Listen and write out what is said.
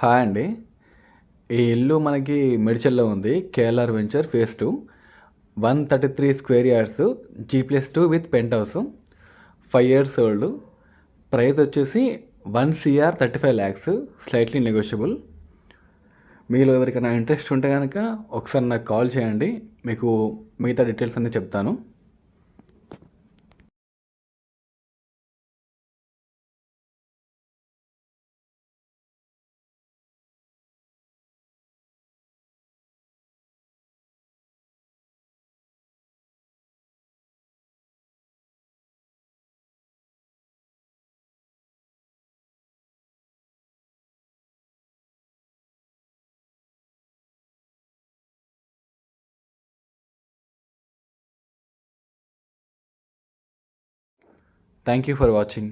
Hi అండి. ఈ ఇల్లు మనకి మేడ్చల్‌లో ఉంది. KLR venture phase 2 133 square yards G+2 with penthouse 5 years old. Price వచ్చేసి 1,35 lakhs స్లైట్లీ నెగోషియబుల్. మీలో ఎవరికైనా ఇంట్రెస్ట్ ఉంటే కనుక ఒకసారి నాకు కాల్ చేయండి. మీకు మిగతా డీటెయిల్స్ అన్నీ చెప్తాను. Thank you for watching.